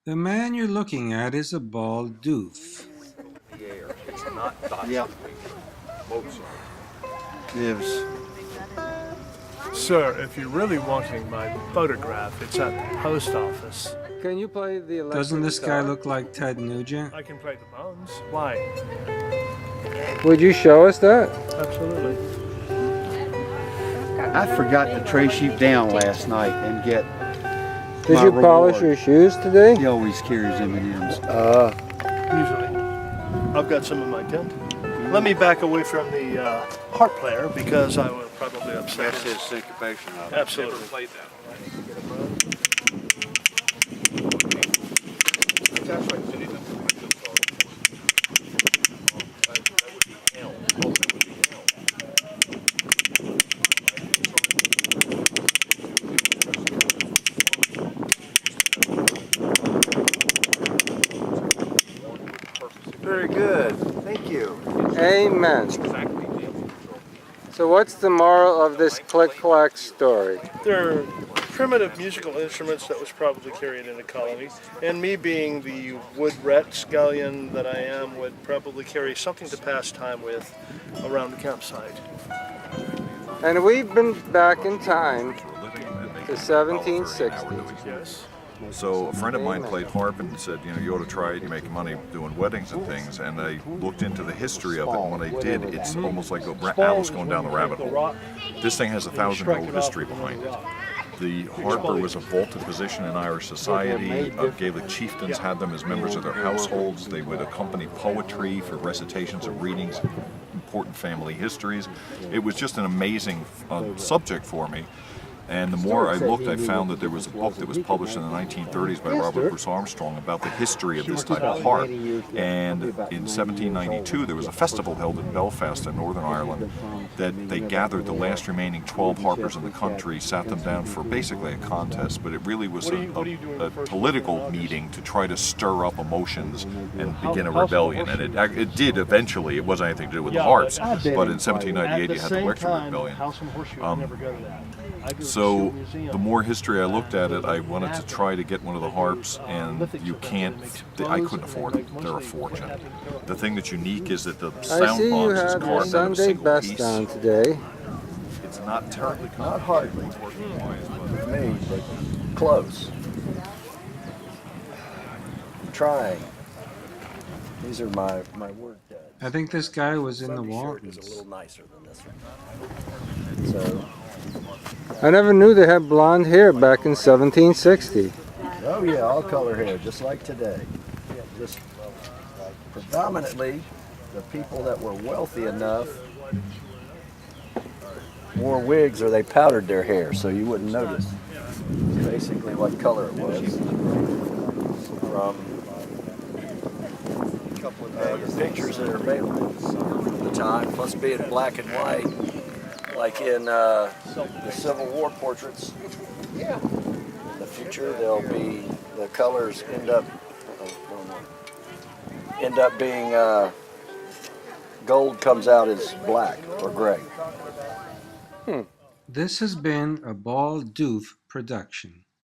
The man you're looking at is a bald doof. It's not Yep. Lives. Sir, if you're really wanting my photograph, it's at the post office. Can you play the electric Doesn't this guy guitar? look like Ted Nugent? I can play the bones. Why? Would you show us that? Absolutely. I forgot to trace you down last night and get. Did my you polish reward. your shoes today? He always carries M&Ms. Usually. I've got some in my tent. Let me back away from the harp player because I will probably upset That's his syncopation of it. Absolutely. Never played that. Very good. Thank you. Amen. So what's the moral of this click-clack story? They're primitive musical instruments that was probably carried in a colony, and me being the wood rat scallion that I am would probably carry something to pass time with around the campsite. And we've been back in time to 1760. Yes. So a friend of mine played harp and said, you know, you ought to try it, you make money doing weddings and things. And I looked into the history of it, and when I did, it's almost like Alice going down the rabbit hole. This thing has a 1,000-year-old history behind it. The harper was a vaulted position in Irish society. Gaelic chieftains had them as members of their households. They would accompany poetry for recitations of readings, important family histories. It was just an amazing subject for me. And the more I looked, I found that there was a book that was published in the 1930s by Robert Bruce Armstrong about the history of this type of harp. And in 1792, there was a festival held in Belfast in Northern Ireland that they gathered the last remaining 12 harpers in the country, sat them down for basically a contest, but it really was a political meeting to try to stir up emotions and begin a rebellion. And it did eventually. It wasn't anything to do with the harps, but in 1798 you had the Electric Rebellion. So the more history I looked at it, I wanted to try to get one of the harps, and you can't, I couldn't afford them. They're a fortune. The thing that's unique is that the I sound see you box is have your carved out of a Sunday single best piece. on today. It's not terribly complicated. Not hardly. Working-wise, but Me, but close. I'm trying. These are my work duds. I think this guy was in the Sunday shirt is a Waltons. little nicer than this one. So, I never knew they had blonde hair back in 1760. oh yeah, all color hair, just like today. Just predominantly the people that were wealthy enough wore wigs or they powdered their hair so you wouldn't notice basically what color it was. From the pictures that are available at the time, plus being black and white, like in the Civil War portraits. In the future, there'll be the colors end up being gold comes out as black or gray. This has been a Bald Doof production.